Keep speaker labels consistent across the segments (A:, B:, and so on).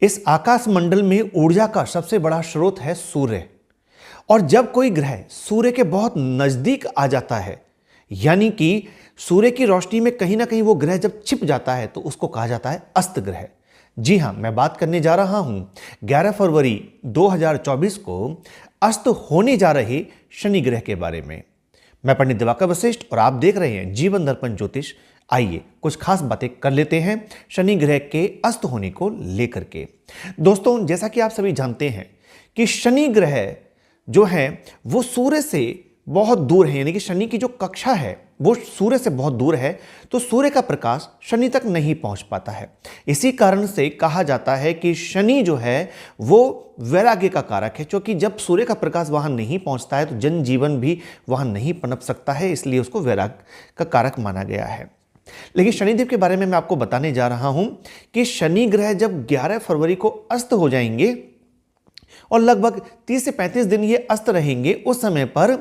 A: इस आकाश मंडल में ऊर्जा का सबसे बड़ा स्रोत है सूर्य। और जब कोई ग्रह सूर्य के बहुत नजदीक आ जाता है, यानी कि सूर्य की रोशनी में कहीं ना कहीं वो ग्रह जब छिप जाता है, तो उसको कहा जाता है अस्त ग्रह। जी हां, मैं बात करने जा रहा हूं 11 फरवरी 2024 को अस्त होने जा रहे शनि ग्रह के बारे में। मैं पंडित दिवाकर वशिष्ठ और आप देख रहे हैं जीवन दर्पण ज्योतिष। आइए कुछ खास बातें कर लेते हैं शनि ग्रह के अस्त होने को लेकर के। दोस्तों, जैसा कि आप सभी जानते हैं कि शनि ग्रह जो है वो सूर्य से बहुत दूर है, यानी कि शनि की जो कक्षा है वो सूर्य से बहुत दूर है, तो सूर्य का प्रकाश शनि तक नहीं पहुंच पाता है। इसी कारण से कहा जाता है कि शनि जो है वो वैराग्य का कारक है, क्योंकि जब सूर्य का प्रकाश वहां नहीं पहुंचता है तो जनजीवन भी वहां नहीं पनप सकता है, इसलिए उसको वैराग्य का कारक माना गया है। लेकिन शनिदेव के बारे में मैं आपको बताने जा रहा हूं कि शनि ग्रह जब 11 फरवरी को अस्त हो जाएंगे और लगभग 30 से 35 दिन ये अस्त रहेंगे, उस समय पर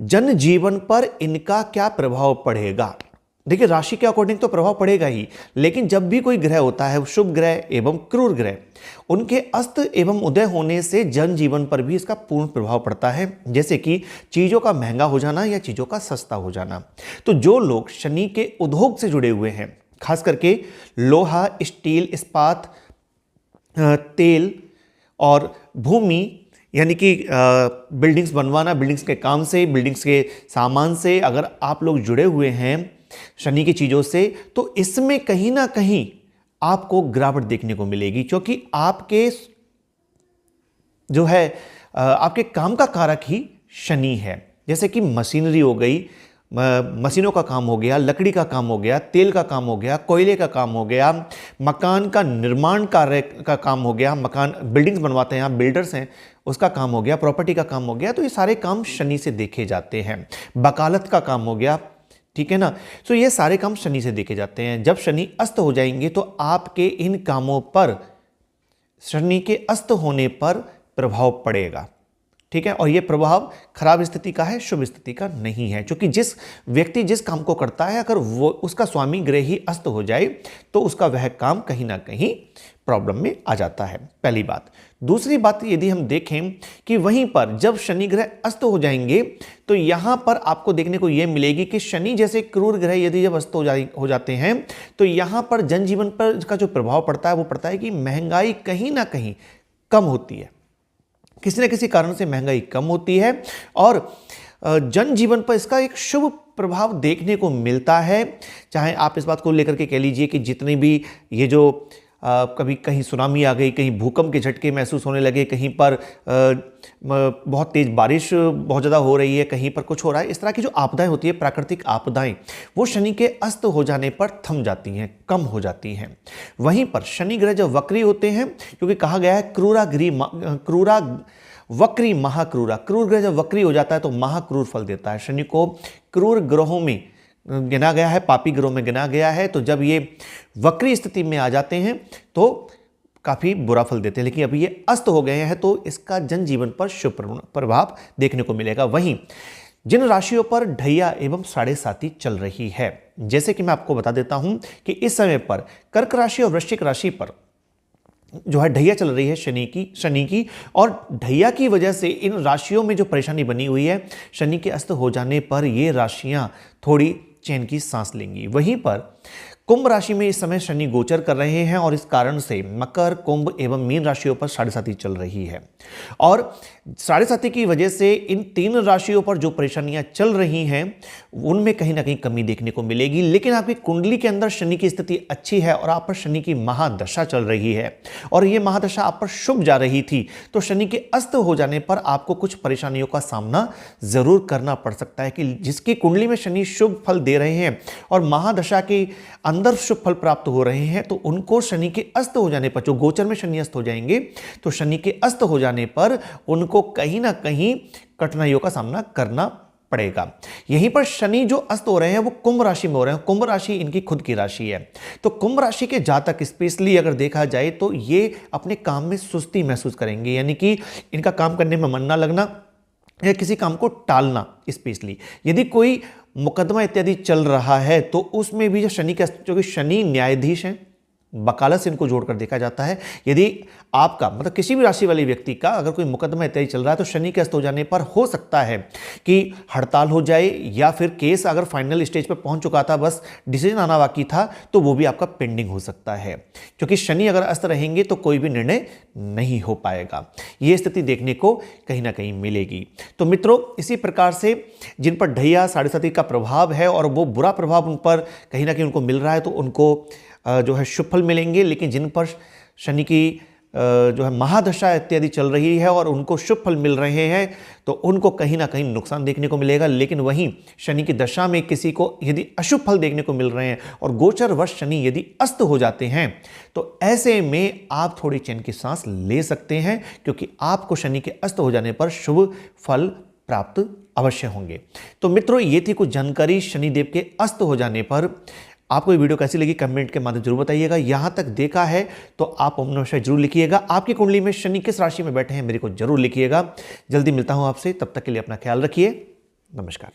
A: जनजीवन पर इनका क्या प्रभाव पड़ेगा। देखिए, राशि के अकॉर्डिंग तो प्रभाव पड़ेगा ही, लेकिन जब भी कोई ग्रह होता है, शुभ ग्रह एवं क्रूर ग्रह, उनके अस्त एवं उदय होने से जनजीवन पर भी इसका पूर्ण प्रभाव पड़ता है, जैसे कि चीजों का महंगा हो जाना या चीजों का सस्ता हो जाना। तो जो लोग शनि के उद्योग से जुड़े हुए हैं, खास करके लोहा, स्टील, इस्पात, तेल और भूमि, यानी कि बिल्डिंग्स बनवाना, बिल्डिंग्स के काम से, बिल्डिंग्स के सामान से अगर आप लोग जुड़े हुए हैं शनि की चीज़ों से, तो इसमें कहीं ना कहीं आपको गिरावट देखने को मिलेगी, क्योंकि आपके जो है आपके काम का कारक ही शनि है। जैसे कि मशीनरी हो गई, मशीनों का काम हो गया, लकड़ी का काम हो गया, तेल का काम हो गया, कोयले का काम हो गया, मकान का निर्माण कार्य का काम हो गया, मकान बिल्डिंग्स बनवाते हैं, आप बिल्डर्स हैं, उसका काम हो गया, प्रॉपर्टी का काम हो गया, तो ये सारे काम शनि से देखे जाते हैं। वकालत का काम हो गया, ठीक है ना। तो ये सारे काम शनि से देखे जाते हैं। जब शनि अस्त हो जाएंगे तो आपके इन कामों पर शनि के अस्त होने पर प्रभाव पड़ेगा, ठीक है। और यह प्रभाव खराब स्थिति का है, शुभ स्थिति का नहीं है, क्योंकि जिस व्यक्ति जिस काम को करता है, अगर वो उसका स्वामी ग्रह ही अस्त हो जाए तो उसका वह काम कहीं ना कहीं प्रॉब्लम में आ जाता है, पहली बात। दूसरी बात, यदि हम देखें कि वहीं पर जब शनि ग्रह अस्त हो जाएंगे तो यहां पर आपको देखने को यह मिलेगी कि शनि जैसे क्रूर ग्रह यदि जब अस्त हो जाते हैं तो यहां पर जनजीवन पर इसका जो प्रभाव पड़ता है वो पड़ता है कि महंगाई कहीं ना कहीं कम होती है, किसी न किसी कारण से महंगाई कम होती है और जनजीवन पर इसका एक शुभ प्रभाव देखने को मिलता है। चाहे आप इस बात को लेकर के कह लीजिए कि जितनी भी ये जो कभी कहीं सुनामी आ गई, कहीं भूकंप के झटके महसूस होने लगे, कहीं पर बहुत तेज बारिश बहुत ज़्यादा हो रही है, कहीं पर कुछ हो रहा है, इस तरह की जो आपदाएं होती है, प्राकृतिक आपदाएं, वो शनि के अस्त हो जाने पर थम जाती हैं, कम हो जाती हैं। वहीं पर शनि ग्रह जब वक्री होते हैं, क्योंकि कहा गया है क्रूरा वक्री महाक्रूरा, क्रूर ग्रह जब वक्री हो जाता है तो महाक्रूर फल देता है। शनि को क्रूर ग्रहों में गिना गया है, पापी ग्रहों में गिना गया है, तो जब ये वक्री स्थिति में आ जाते हैं तो काफी बुरा फल देते हैं। लेकिन अभी ये अस्त हो गए हैं तो इसका जनजीवन पर शुभ प्रभाव देखने को मिलेगा। वहीं जिन राशियों पर ढैया एवं साढ़े साती चल रही है, जैसे कि मैं आपको बता देता हूं कि इस समय पर कर्क राशि और वृश्चिक राशि पर जो है ढैया चल रही है शनि की, और ढैया की वजह से इन राशियों में जो परेशानी बनी हुई है, शनि के अस्त हो जाने पर ये राशियां थोड़ी चैन की सांस लेंगी। वहीं पर कुंभ राशि में इस समय शनि गोचर कर रहे हैं और इस कारण से मकर, कुंभ एवं मीन राशियों पर साढ़े साती चल रही है, और साढ़े साती की वजह से इन तीन राशियों पर जो परेशानियां चल रही हैं उनमें कहीं ना कहीं कमी देखने को मिलेगी। लेकिन आपकी कुंडली के अंदर शनि की स्थिति अच्छी है और आप पर शनि की महादशा चल रही है और यह महादशा आप पर शुभ जा रही थी, तो शनि के अस्त हो जाने पर आपको कुछ परेशानियों का सामना जरूर करना पड़ सकता है। कि जिसकी कुंडली में शनि शुभ फल दे रहे हैं और महादशा के अंदर शुभ फल प्राप्त हो रहे हैं, तो उनको शनि के अस्त हो जाने पर, जो गोचर में शनि अस्त हो जाएंगे, तो शनि के अस्त हो जाने पर उनको कहीं ना कहीं कठिनाइयों का सामना करना पड़ेगा। यहीं पर शनि जो अस्त हो रहे हैं वो कुंभ राशि में हो रहे हैं। कुंभ राशि इनकी खुद की राशि है, तो कुंभ राशि के जातक स्पेशली अगर देखा जाए तो ये अपने काम में सुस्ती महसूस करेंगे, यानी कि इनका काम करने में मन ना लगना या किसी काम को टालना। स्पेशली यदि कोई मुकदमा इत्यादि चल रहा है तो उसमें भी जो शनि का, क्योंकि शनि न्यायाधीश हैं, वकालत से इनको जोड़कर देखा जाता है। यदि आपका मतलब किसी भी राशि वाले व्यक्ति का अगर कोई मुकदमा इत्यादि चल रहा है तो शनि के अस्त हो जाने पर हो सकता है कि हड़ताल हो जाए, या फिर केस अगर फाइनल स्टेज पर पहुंच चुका था, बस डिसीजन आना बाकी था, तो वो भी आपका पेंडिंग हो सकता है, क्योंकि शनि अगर अस्त रहेंगे तो कोई भी निर्णय नहीं हो पाएगा। यह स्थिति देखने को कहीं ना कहीं मिलेगी। तो मित्रों, इसी प्रकार से जिन पर ढैया साढ़े साथी का प्रभाव है और वो बुरा प्रभाव उन पर कहीं ना कहीं उनको मिल रहा है, तो उनको जो है शुभ फल मिलेंगे। लेकिन जिन पर शनि की जो है महादशा इत्यादि चल रही है और उनको शुभ फल मिल रहे हैं, तो उनको कहीं ना कहीं नुकसान देखने को मिलेगा। लेकिन वहीं शनि की दशा में किसी को यदि अशुभ फल देखने को मिल रहे हैं और गोचर वर्ष शनि यदि अस्त हो जाते हैं, तो ऐसे में आप थोड़ी चैन की सांस ले सकते हैं, क्योंकि आपको शनि के अस्त हो जाने पर शुभ फल प्राप्त अवश्य होंगे। तो मित्रों, ये थी कुछ जानकारी शनिदेव के अस्त हो जाने पर। आपको ये वीडियो कैसी लगी कमेंट के माध्यम जरूर बताइएगा। यहां तक देखा है तो आप ओम नमः शिवाय जरूर लिखिएगा। आपकी कुंडली में शनि किस राशि में बैठे हैं मेरे को जरूर लिखिएगा। जल्दी मिलता हूं आपसे, तब तक के लिए अपना ख्याल रखिए। नमस्कार।